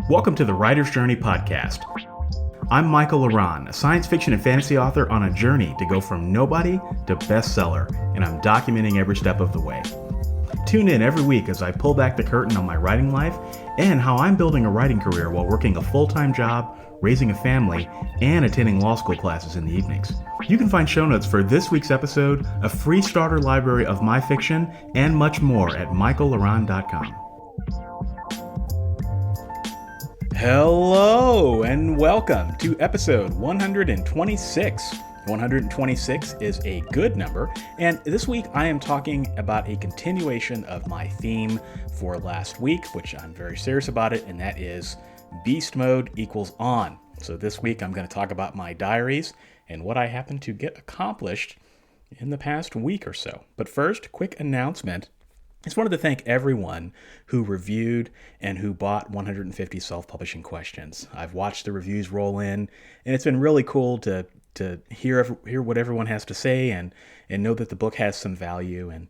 Welcome to the Writer's Journey podcast. I'm Michael Laron, a science fiction and fantasy author on a journey to go from nobody to bestseller, and I'm documenting every step of the way. Tune in every week as I pull back the curtain on my writing life and how I'm building a writing career while working a full-time job, raising a family, and attending law school classes in the evenings. You can find show notes for this week's episode, a free starter library of my fiction, and much more at michaellaron.com. Hello and welcome to episode 126. 126 is a good number, and this week I am talking about a continuation of my theme for last week, which I'm very serious about it, and that is beast mode equals on. So this week I'm going to talk about my diaries and what I happen to get accomplished in the past week or so. But first, quick announcement. I just wanted to thank everyone who reviewed and who bought 150 self-publishing questions. I've watched the reviews roll in, and it's been really cool to hear what everyone has to say and know that the book has some value. And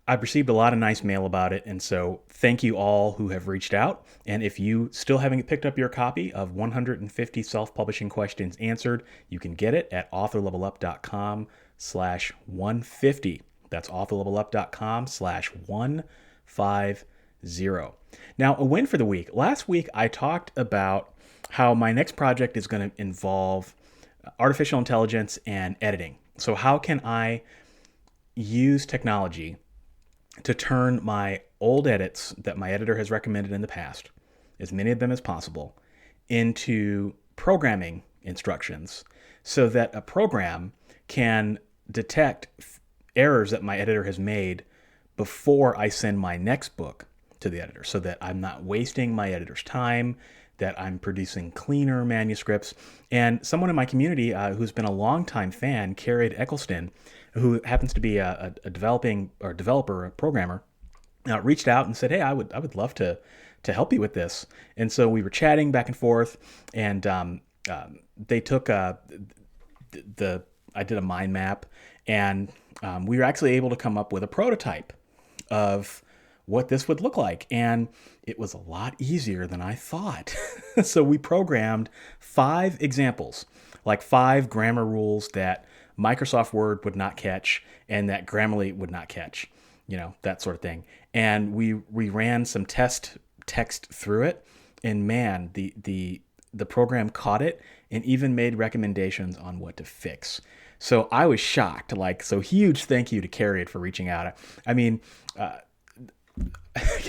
I've received a lot of nice mail about it, and so thank you all who have reached out. And if you still haven't picked up your copy of 150 self-publishing questions answered, you can get it at authorlevelup.com/150. That's authorlevelup.com/150. Now, a win for the week. Last week, I talked about how my next project is going to involve artificial intelligence and editing. So how can I use technology to turn my old edits that my editor has recommended in the past, as many of them as possible, into programming instructions so that a program can detect errors that my editor has made before I send my next book to the editor, so that I'm not wasting my editor's time, that I'm producing cleaner manuscripts. And someone in my community who's been a longtime fan, Cariad Eccleston, who happens to be a programmer, reached out and said, "Hey, I would love to help you with this." And so we were chatting back and forth, and they took I did a mind map, and we were actually able to come up with a prototype of what this would look like. And it was a lot easier than I thought. So we programmed 5 examples, like 5 grammar rules that Microsoft Word would not catch and that Grammarly would not catch, that sort of thing. And we ran some test text through it, and man, the program caught it and even made recommendations on what to fix. So I was shocked. So huge thank you to Cariad for reaching out. I mean,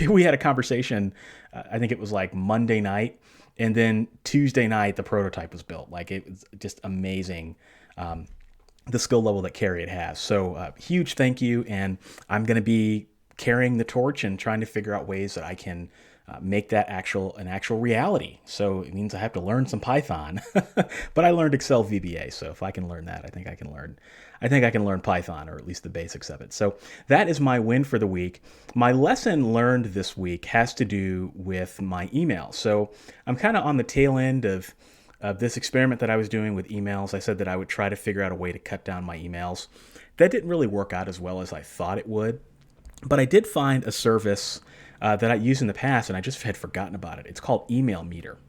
we had a conversation, I think it was like Monday night, and then Tuesday night the prototype was built. It was just amazing, the skill level that Cariad has. So huge thank you, and I'm going to be carrying the torch and trying to figure out ways that I can make that an actual reality. So it means I have to learn some Python, but I learned Excel VBA. So if I can learn that, I think I can learn Python, or at least the basics of it. So that is my win for the week. My lesson learned this week has to do with my email. So I'm kind of on the tail end of this experiment that I was doing with emails. I said that I would try to figure out a way to cut down my emails. That didn't really work out as well as I thought it would, but I did find a service that I used in the past, and I just had forgotten about it. It's called Email Meter.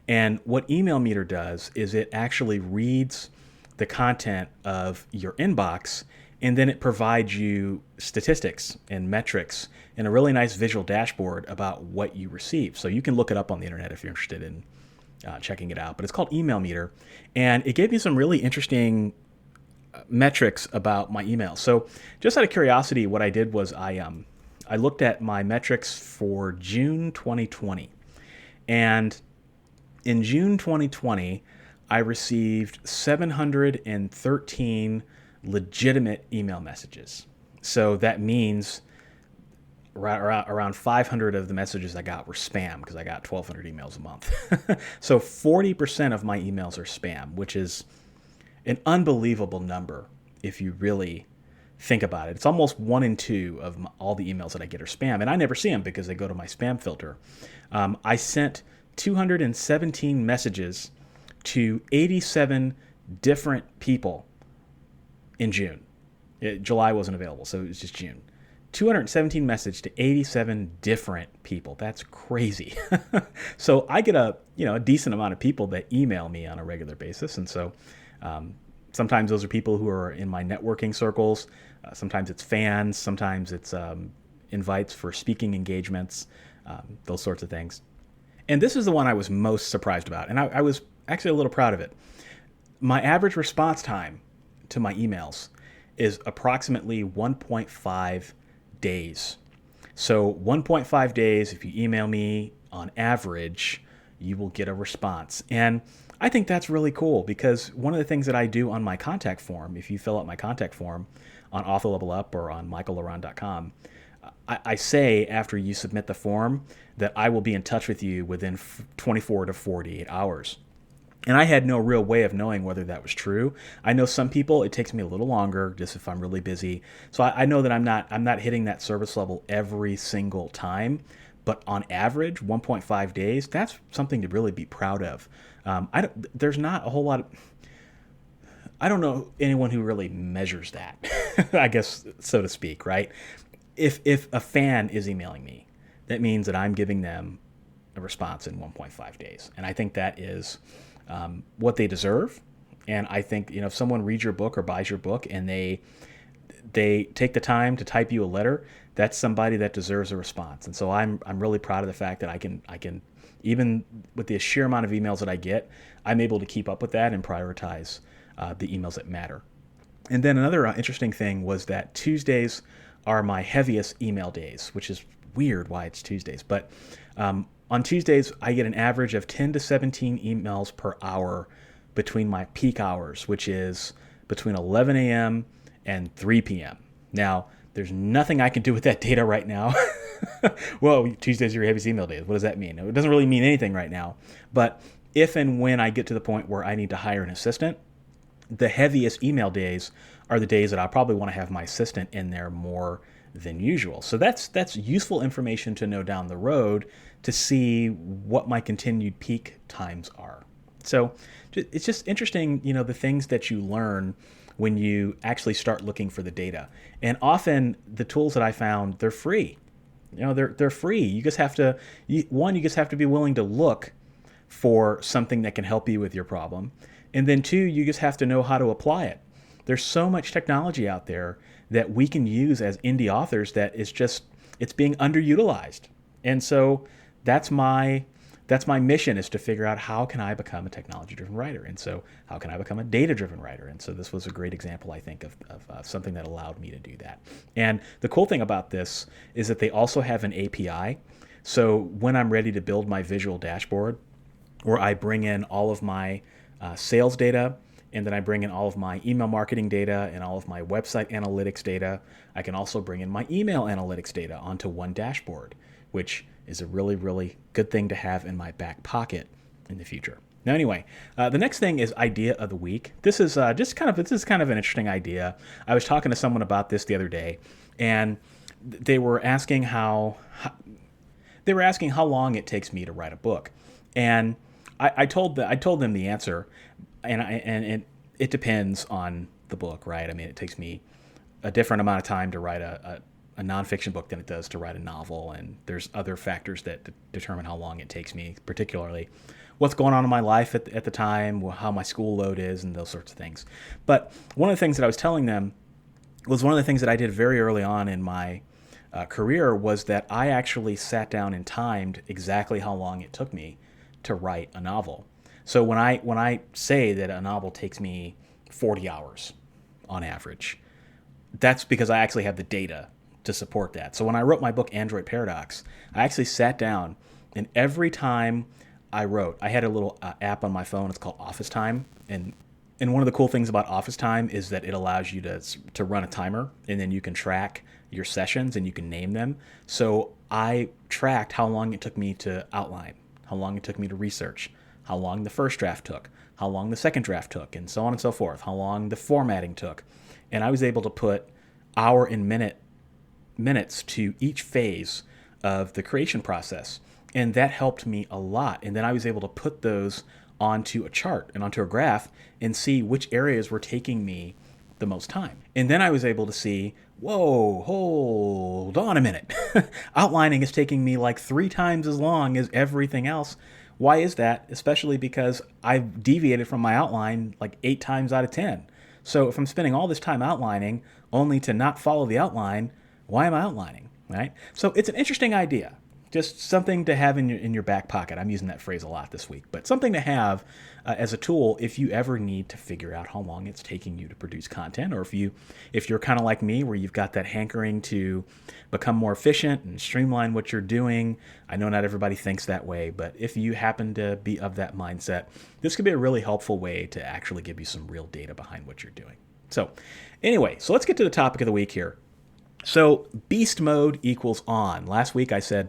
And what Email Meter does is it actually reads the content of your inbox, and then it provides you statistics and metrics and a really nice visual dashboard about what you receive. So you can look it up on the internet if you're interested in checking it out. But it's called Email Meter, and it gave me some really interesting metrics about my emails. So just out of curiosity, what I did was I looked at my metrics for June 2020. And in June 2020, I received 713 legitimate email messages. So that means around 500 of the messages I got were spam, because I got 1,200 emails a month. So 40% of my emails are spam, which is an unbelievable number if you really think about it. It's almost 1 in 2 of all the emails that I get are spam, and I never see them because they go to my spam filter. I sent 217 messages to 87 different people in June. July wasn't available, so it was just June. 217 messages to 87 different people. That's crazy. So I get a decent amount of people that email me on a regular basis, and so sometimes those are people who are in my networking circles. Sometimes it's fans. Sometimes it's invites for speaking engagements, those sorts of things. And this is the one I was most surprised about, and I was actually a little proud of it. My average response time to my emails is approximately 1.5 days. So 1.5 days, if you email me on average, you will get a response. And I think that's really cool, because one of the things that I do on my contact form, if you fill out my contact form on Author Level Up or on michaellaron.com, I say after you submit the form that I will be in touch with you within 24 to 48 hours. And I had no real way of knowing whether that was true. I know some people, it takes me a little longer, just if I'm really busy. So I know that I'm not hitting that service level every single time. But on average, 1.5 days, that's something to really be proud of. There's not a whole lot of... I don't know anyone who really measures that, I guess, so to speak, right? If a fan is emailing me, that means that I'm giving them a response in 1.5 days. And I think that is what they deserve. And I think, if someone reads your book or buys your book and they take the time to type you a letter, that's somebody that deserves a response. And so I'm really proud of the fact that I can even with the sheer amount of emails that I get, I'm able to keep up with that and prioritize the emails that matter. And then another interesting thing was that Tuesdays are my heaviest email days, which is weird why it's Tuesdays. But on Tuesdays, I get an average of 10 to 17 emails per hour between my peak hours, which is between 11 a.m. and 3 p.m. Now, there's nothing I can do with that data right now. Well, Tuesdays are your heaviest email days. What does that mean? It doesn't really mean anything right now. But if and when I get to the point where I need to hire an assistant, the heaviest email days are the days that I probably want to have my assistant in there more than usual. So that's useful information to know down the road to see what my continued peak times are. So it's just interesting, the things that you learn when you actually start looking for the data. And often the tools that I found, they're free. They're free. You just have to, you just have to be willing to look for something that can help you with your problem. And then two, you just have to know how to apply it. There's so much technology out there that we can use as indie authors that it's being underutilized. And so that's my mission, is to figure out how can I become a technology-driven writer, and so how can I become a data-driven writer. And so this was a great example, I think, of something that allowed me to do that. And the cool thing about this is that they also have an API. So when I'm ready to build my visual dashboard, where I bring in all of my sales data, and then I bring in all of my email marketing data and all of my website analytics data, I can also bring in my email analytics data onto one dashboard, which is a really, really good thing to have in my back pocket in the future. Now, anyway, the next thing is idea of the week. This is kind of an interesting idea. I was talking to someone about this the other day, and they were asking how long it takes me to write a book, and I told them the answer, and it depends on the book, right? I mean, it takes me a different amount of time to write a nonfiction book than it does to write a novel, and there's other factors that determine how long it takes me, particularly what's going on in my life at the time, how my school load is, and those sorts of things. But one of the things that I was telling them was one of the things that I did very early on in my career was that I actually sat down and timed exactly how long it took me to write a novel. So when I say that a novel takes me 40 hours on average, that's because I actually have the data to support that. So when I wrote my book, Android Paradox, I actually sat down, and every time I wrote, I had a little app on my phone. It's called Office Time. And one of the cool things about Office Time is that it allows you to run a timer, and then you can track your sessions and you can name them. So I tracked how long it took me to outline, how long it took me to research, how long the first draft took, how long the second draft took, and so on and so forth, how long the formatting took. And I was able to put hour and minutes to each phase of the creation process. And that helped me a lot. And then I was able to put those onto a chart and onto a graph and see which areas were taking me the most time. And then I was able to see whoa, hold on a minute. Outlining is taking me like 3 times as long as everything else. Why is that? Especially because I've deviated from my outline like 8 times out of 10. So if I'm spending all this time outlining only to not follow the outline, why am I outlining? Right? So it's an interesting idea. Just something to have in your back pocket. I'm using that phrase a lot this week, but something to have as a tool if you ever need to figure out how long it's taking you to produce content, or if you're kind of like me, where you've got that hankering to become more efficient and streamline what you're doing. I know not everybody thinks that way, but if you happen to be of that mindset, this could be a really helpful way to actually give you some real data behind what you're doing. So, anyway, so let's get to the topic of the week here. So beast mode equals on. Last week I said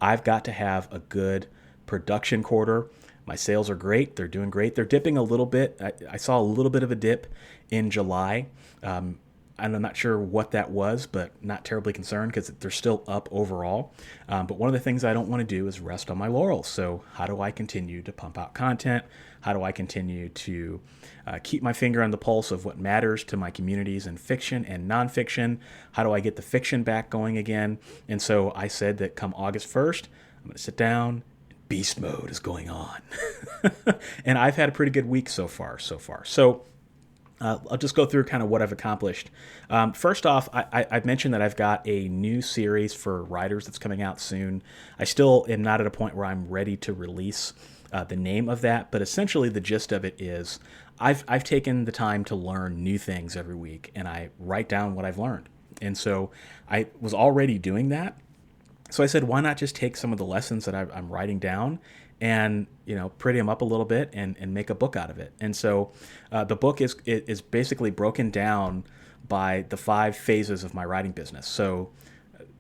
I've got to have a good production quarter. My sales are great. They're doing great. They're dipping a little bit. I saw a little bit of a dip in July. I'm not sure what that was, but not terribly concerned because they're still up overall. But one of the things I don't want to do is rest on my laurels. So how do I continue to pump out content? How do I continue to keep my finger on the pulse of what matters to my communities in fiction and nonfiction? How do I get the fiction back going again? And so I said that come August 1st, I'm going to sit down. Beast mode is going on. And I've had a pretty good week so far. So I'll just go through kind of what I've accomplished. First off, I've mentioned that I've got a new series for writers that's coming out soon. I still am not at a point where I'm ready to release the name of that, but essentially the gist of it is I've taken the time to learn new things every week, and I write down what I've learned. And so I was already doing that. So I said, why not just take some of the lessons that I'm writing down and pretty them up a little bit and make a book out of it. And so the book is basically broken down by the 5 phases of my writing business. So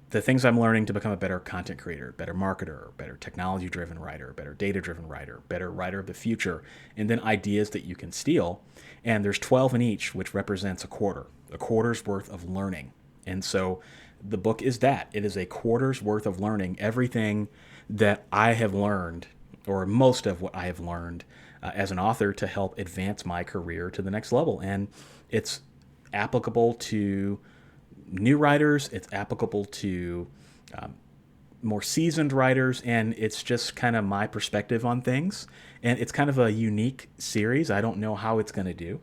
the things I'm learning to become a better content creator, better marketer, better technology-driven writer, better data-driven writer, better writer of the future, and then ideas that you can steal. And there's 12 in each, which represents a quarter's worth of learning. And so the book is that. It is a quarter's worth of learning, everything that I have learned, or most of what I have learned as an author to help advance my career to the next level. And it's applicable to new writers, it's applicable to more seasoned writers, and it's just kind of my perspective on things. And it's kind of a unique series. I don't know how it's going to do.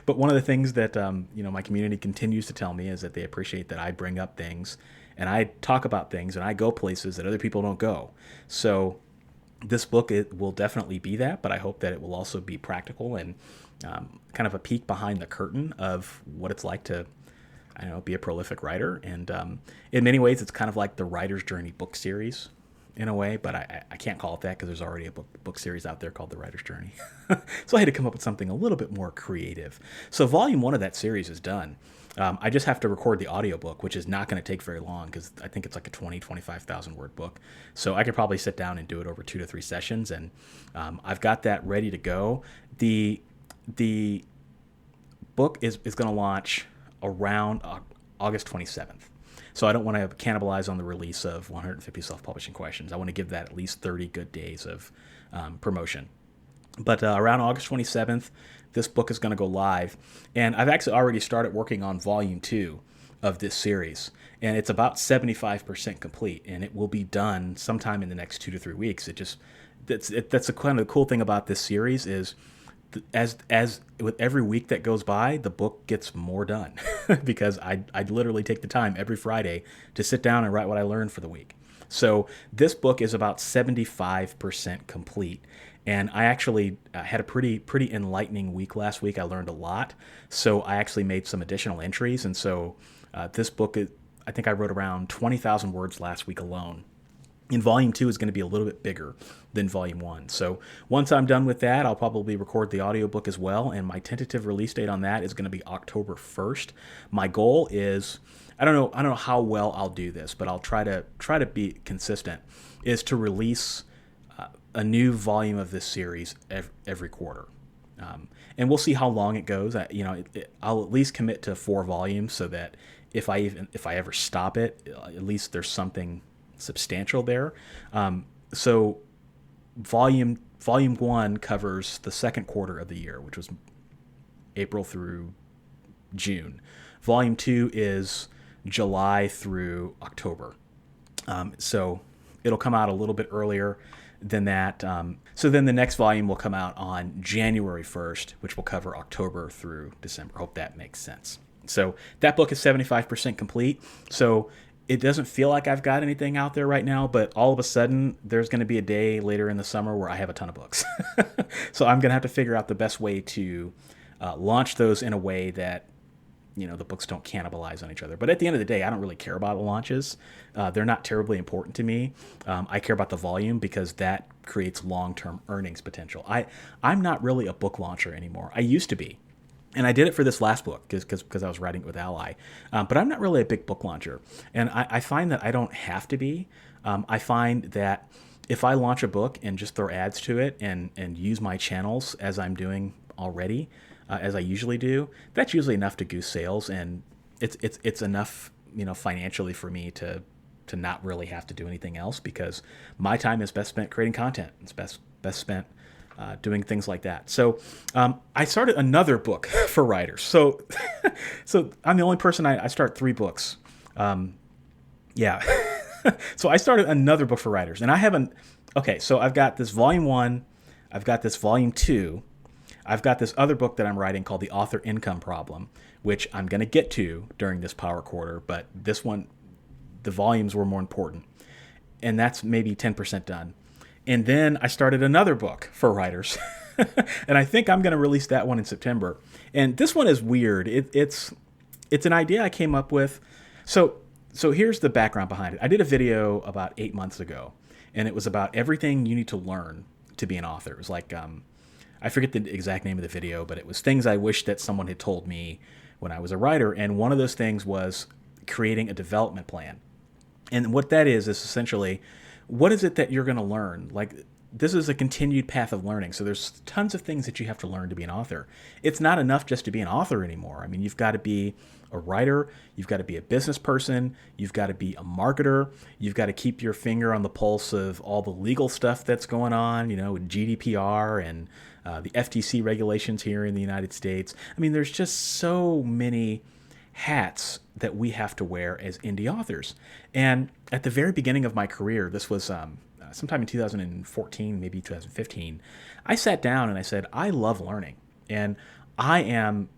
But one of the things that my community continues to tell me is that they appreciate that I bring up things and I talk about things and I go places that other people don't go. So this book, it will definitely be that, but I hope that it will also be practical and kind of a peek behind the curtain of what it's like to, be a prolific writer. And in many ways, it's kind of like the Writer's Journey book series in a way, but I can't call it that because there's already a book series out there called The Writer's Journey. So I had to come up with something a little bit more creative. So volume 1 of that series is done. I just have to record the audiobook, which is not going to take very long because I think it's like a 25,000 word book. So I could probably sit down and do it over 2 to 3 sessions. And I've got that ready to go. The book is going to launch around August 27th. So I don't want to cannibalize on the release of 150 self-publishing questions. I want to give that at least 30 good days of promotion. But around August 27th, this book is going to go live. And I've actually already started working on volume 2 of this series. And it's about 75% complete. And it will be done sometime in the next 2 to 3 weeks. That's the kind of cool thing about this series is as with every week that goes by, the book gets more done because I literally take the time every Friday to sit down and write what I learned for the week. So this book is about 75% complete. And I actually had a pretty enlightening week last week. I learned a lot. So I actually made some additional entries. And so this book, I think I wrote around 20,000 words last week alone. And volume 2 is going to be a little bit bigger than volume 1. So once I'm done with that, I'll probably record the audiobook as well. And my tentative release date on that is going to be October 1st. My goal is, I don't know how well I'll do this, but I'll try to be consistent, is to release a new volume of this series every quarter. And we'll see how long it goes. I'll at least commit to 4 volumes so that if I ever stop it, at least there's something substantial there. So volume 1 covers the second quarter of the year, which was April through June. Volume 2 is July through October. So it'll come out a little bit earlier than that. So then the next volume will come out on January 1st, which will cover October through December. Hope that makes sense. So that book is 75% complete. So it doesn't feel like I've got anything out there right now, but all of a sudden there's going to be a day later in the summer where I have a ton of books. So I'm going to have to figure out the best way to launch those in a way that the books don't cannibalize on each other. But at the end of the day, I don't really care about the launches. They're not terribly important to me. I care about the volume because that creates long-term earnings potential. I'm not really a book launcher anymore. I used to be. And I did it for this last book because I was writing it with Ally. But I'm not really a big book launcher. And I find that I don't have to be. I find that if I launch a book and just throw ads to it and use my channels as I'm doing already, as I usually do, that's usually enough to goose sales, and it's enough, financially for me to not really have to do anything else, because my time is best spent creating content. It's best spent doing things like that. So I started another book for writers. So I'm the only person. I start 3 books. Yeah. So I started another book for writers, and I haven't. Okay, so I've got this volume 1, I've got this volume 2. I've got this other book that I'm writing called The Author Income Problem, which I'm going to get to during this power quarter, but this one, the volumes were more important. And that's maybe 10% done. And then I started another book for writers. And I think I'm going to release that one in September. And this one is weird. It's an idea I came up with. So here's the background behind it. I did a video about 8 months ago, and it was about everything you need to learn to be an author. It was like, I forget the exact name of the video, but it was things I wish that someone had told me when I was a writer. And one of those things was creating a development plan. And what that is essentially, what is it that you're going to learn? Like, this is a continued path of learning. So there's tons of things that you have to learn to be an author. It's not enough just to be an author anymore. I mean, you've got to be a writer, you've got to be a business person, you've got to be a marketer, you've got to keep your finger on the pulse of all the legal stuff that's going on, with GDPR and the FTC regulations here in the United States. I mean, there's just so many hats that we have to wear as indie authors. And at the very beginning of my career, this was sometime in 2014, maybe 2015, I sat down and I said, I love learning. And I am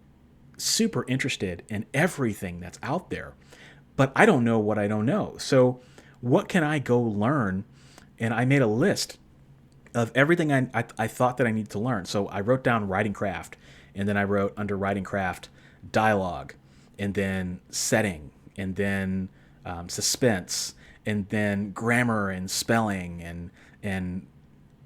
super interested in everything that's out there, but I don't know what I don't know. So what can I go learn? And I made a list of everything I thought that I needed to learn. So I wrote down writing craft, and then I wrote under writing craft dialogue, and then setting, and then suspense, and then grammar and spelling and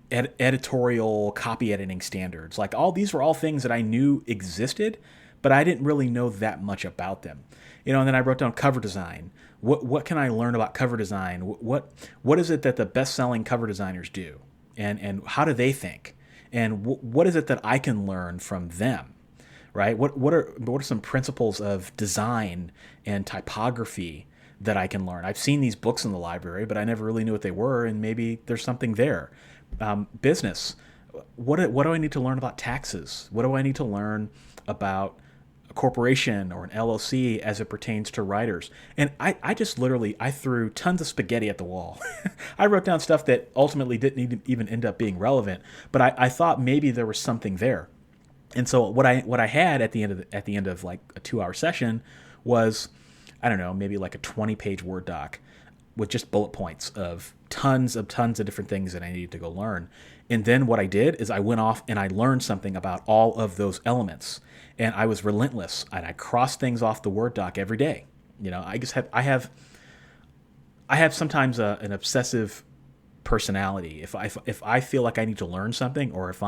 editorial copy editing standards. Like, all these were all things that I knew existed, but I didn't really know that much about them. And then I wrote down cover design. What can I learn about cover design? What is it that the best-selling cover designers do? And how do they think? And what is it that I can learn from them? Right? What are some principles of design and typography that I can learn? I've seen these books in the library, but I never really knew what they were, and maybe there's something there. Business. What do I need to learn about taxes? What do I need to learn about a corporation or an LLC as it pertains to writers? And I just literally, I threw tons of spaghetti at the wall. I wrote down stuff that ultimately didn't even end up being relevant, but I thought maybe there was something there. And so what I had at the end of like a 2-hour session was, I don't know, maybe like a 20-page Word doc with just bullet points of tons of different things that I needed to go learn. And then what I did is I went off and I learned something about all of those elements. And I was relentless, and I crossed things off the Word doc every day. I have sometimes an obsessive personality. If I feel like I need to learn something, or if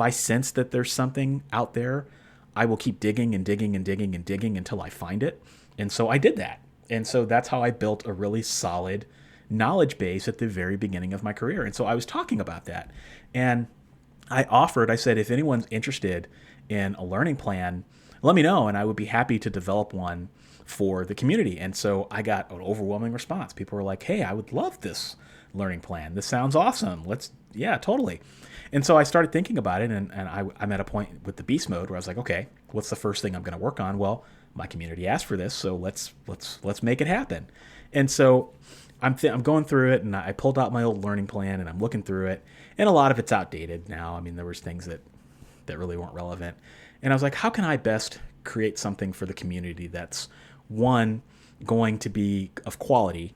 I sense that there's something out there, I will keep digging and digging and digging and digging until I find it. And so I did that. And so that's how I built a really solid knowledge base at the very beginning of my career. And so I was talking about that. And I said, if anyone's interested in a learning plan, let me know, and I would be happy to develop one for the community. And so I got an overwhelming response. People were like, hey, I would love this learning plan. This sounds awesome. Yeah, totally. And so I started thinking about it, and I'm at a point with the beast mode where I was like, okay, what's the first thing I'm going to work on? Well, my community asked for this, so let's make it happen. And so I'm going through it, and I pulled out my old learning plan, and I'm looking through it, and a lot of it's outdated now. I mean, there was things that really weren't relevant, and I was like, how can I best create something for the community that's, one, going to be of quality,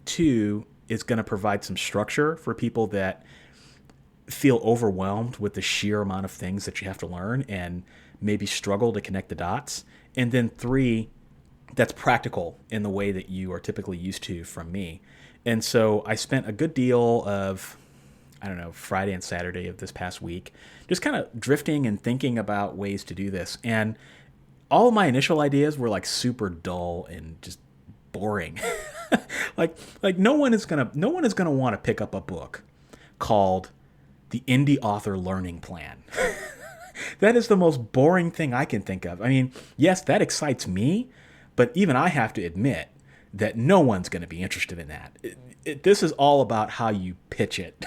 two, is going to provide some structure for people that feel overwhelmed with the sheer amount of things that you have to learn and maybe struggle to connect the dots. And then three, that's practical in the way that you are typically used to from me. And so I spent a good deal of, I don't know, Friday and Saturday of this past week, just kind of drifting and thinking about ways to do this. And all of my initial ideas were like super dull and just boring. like no one is gonna want to pick up a book called The Indie Author Learning Plan. That is the most boring thing I can think of. I mean, yes, that excites me, but even I have to admit that no one's going to be interested in that. This is all about how you pitch it.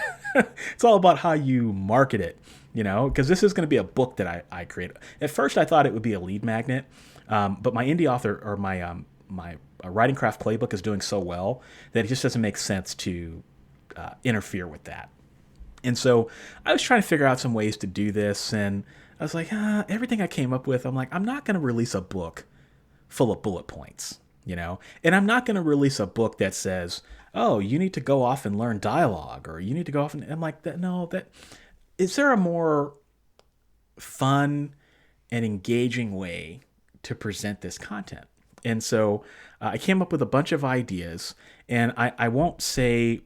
It's all about how you market it, because this is going to be a book that I create. At first, I thought it would be a lead magnet, but my indie author, or my writing craft playbook, is doing so well that it just doesn't make sense to interfere with that. And so I was trying to figure out some ways to do this, and I was like, everything I came up with, I'm like, I'm not going to release a book full of bullet points, and I'm not going to release a book that says, oh, you need to go off and learn dialogue, or you need to go off and, I'm like, is there a more fun and engaging way to present this content? And so I came up with a bunch of ideas, and I won't say,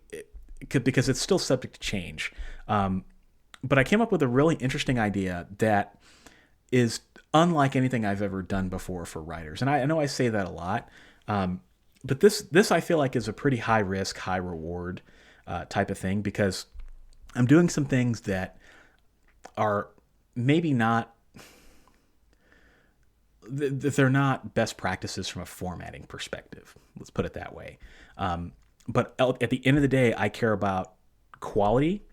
because it's still subject to change. But I came up with a really interesting idea that is unlike anything I've ever done before for writers. And I know I say that a lot, but this I feel like is a pretty high risk, high reward type of thing, because I'm doing some things that are maybe not, they're not best practices from a formatting perspective. Let's put it that way. But at the end of the day, I care about quality,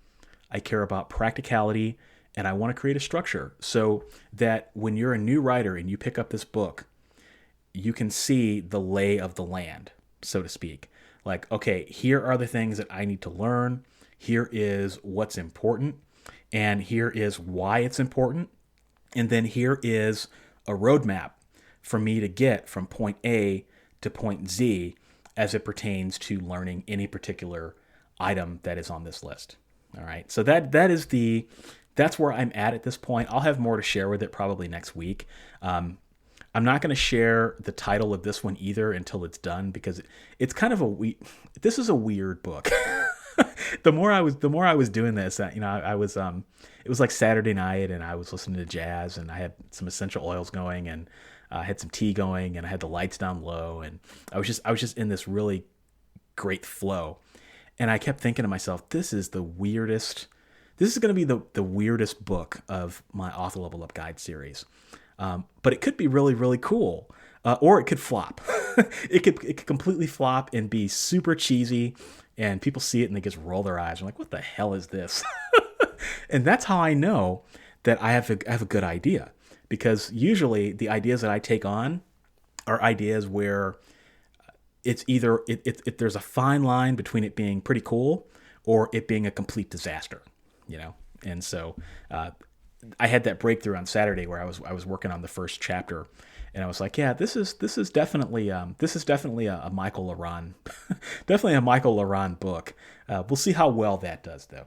I care about practicality, and I want to create a structure so that when you're a new writer and you pick up this book, you can see the lay of the land, so to speak. Like, okay, here are the things that I need to learn. Here is what's important, and here is why it's important. And then here is a roadmap for me to get from point A to point Z as it pertains to learning any particular item that is on this list. All right. So that's where I'm at this point. I'll have more to share with it probably next week. I'm not going to share the title of this one either until it's done, because it's kind of this is a weird book. The more I was doing this, I was, it was like Saturday night, and I was listening to jazz, and I had some essential oils going, and I had some tea going, and I had the lights down low, and I was just in this really great flow. And I kept thinking to myself, this is going to be the weirdest book of my Author Level Up Guide series. But it could be really, really cool. Or it could flop. It could completely flop and be super cheesy, and people see it and they just roll their eyes. I'm like, what the hell is this? And that's how I know that I have a good idea. Because usually the ideas that I take on are ideas where it's either there's a fine line between it being pretty cool or it being a complete disaster, And so I had that breakthrough on Saturday where I was working on the first chapter, and I was like, yeah, this is definitely a Michael Laran, definitely a Michael Laran book. We'll see how well that does, though.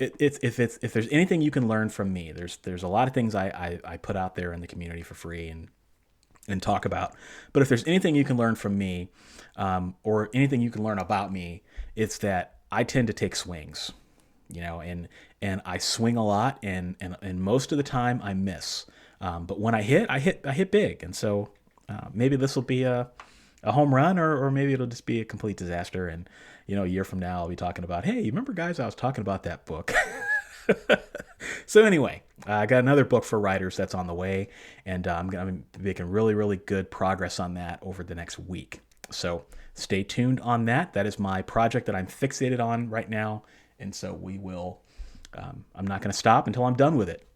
If there's anything you can learn from me, there's a lot of things I put out there in the community for free and talk about. But if there's anything you can learn from me, or anything you can learn about me, it's that I tend to take swings, and I swing a lot, and most of the time I miss. But when I hit big. And so maybe this will be a home run, or maybe it'll just be a complete disaster. And, a year from now, I'll be talking about, hey, you remember, guys, I was talking about that book. So anyway, I got another book for writers that's on the way, and I'm making really, really good progress on that over the next week. So stay tuned on that. That is my project that I'm fixated on right now. And so we will, I'm not going to stop until I'm done with it.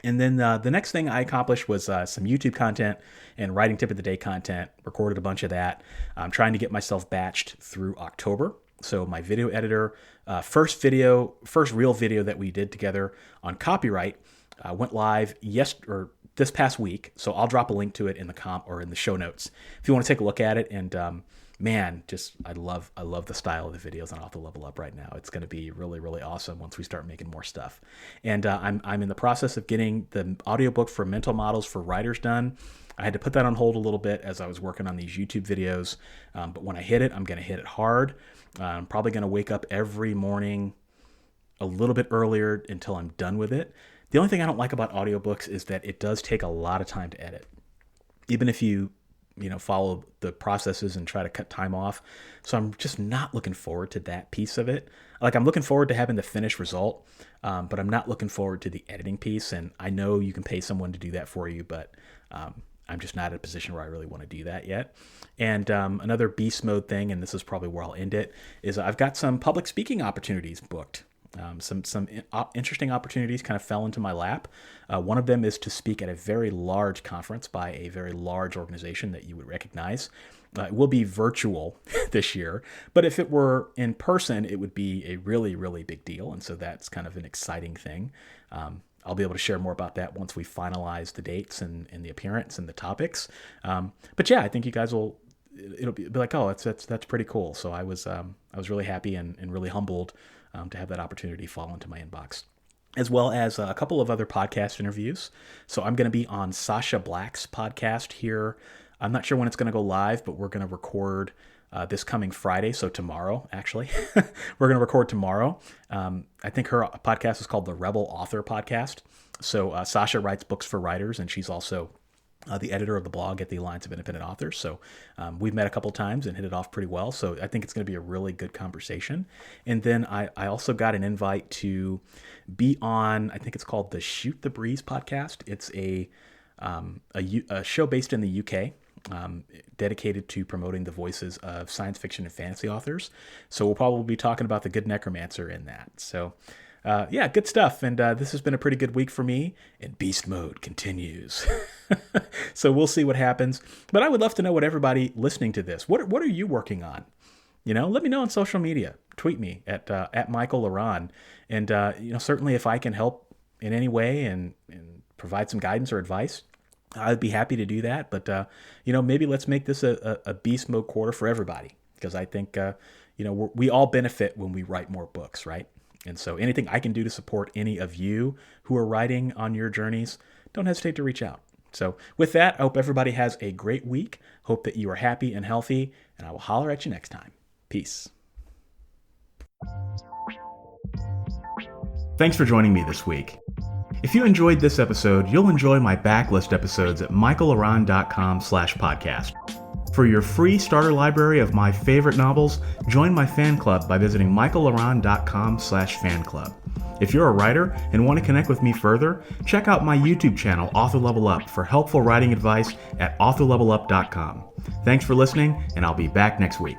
And then the next thing I accomplished was some YouTube content and writing tip of the day content. Recorded a bunch of that. I'm trying to get myself batched through October. So my video editor, first real video that we did together on copyright went live this past week. So I'll drop a link to it in the show notes if you want to take a look at it. And man, I love the style of the videos on Author Level Up right now. It's going to be really, really awesome once we start making more stuff. And I'm in the process of getting the audiobook for Mental Models for Writers done. I had to put that on hold a little bit as I was working on these YouTube videos. But when I hit it, I'm going to hit it hard. I'm probably going to wake up every morning a little bit earlier until I'm done with it. The only thing I don't like about audiobooks is that it does take a lot of time to edit. Even if you follow the processes and try to cut time off. So I'm just not looking forward to that piece of it. Like, I'm looking forward to having the finished result, but I'm not looking forward to the editing piece. And I know you can pay someone to do that for you, but I'm just not in a position where I really want to do that yet. And another beast mode thing, and this is probably where I'll end it, is I've got some public speaking opportunities booked. Some interesting opportunities kind of fell into my lap. One of them is to speak at a very large conference by a very large organization that you would recognize. It will be virtual this year, but if it were in person, it would be a really, really big deal. And so that's kind of an exciting thing. I'll be able to share more about that once we finalize the dates and the appearance and the topics. But yeah, I think you guys it'll be like, oh, that's pretty cool. So I was really happy and really humbled to have that opportunity fall into my inbox, as well as a couple of other podcast interviews. So I'm going to be on Sasha Black's podcast here. I'm not sure when it's going to go live, but we're going to record this coming Friday. So tomorrow, actually, we're going to record tomorrow. I think her podcast is called the Rebel Author Podcast. So Sasha writes books for writers, and she's also the editor of the blog at the Alliance of Independent Authors. So we've met a couple times and hit it off pretty well. So I think it's going to be a really good conversation. And then I also got an invite to be on, I think it's called the Shoot the Breeze podcast. It's a show based in the UK, dedicated to promoting the voices of science fiction and fantasy authors. So we'll probably be talking about the Good Necromancer in that. So yeah, good stuff. And this has been a pretty good week for me, and beast mode continues. So we'll see what happens. But I would love to know what everybody listening to this, what are you working on? Let me know on social media. Tweet me at Michael Laron. And certainly if I can help in any way and provide some guidance or advice, I'd be happy to do that. But maybe let's make this a beast mode quarter for everybody, because I think we all benefit when we write more books, right? And so anything I can do to support any of you who are writing on your journeys, don't hesitate to reach out. So with that, I hope everybody has a great week. Hope that you are happy and healthy, and I will holler at you next time. Peace. Thanks for joining me this week. If you enjoyed this episode, you'll enjoy my backlist episodes at michaelaron.com/podcast. For your free starter library of my favorite novels, join my fan club by visiting michaelaron.com/fanclub. If you're a writer and want to connect with me further, check out my YouTube channel, Author Level Up, for helpful writing advice at authorlevelup.com. Thanks for listening, and I'll be back next week.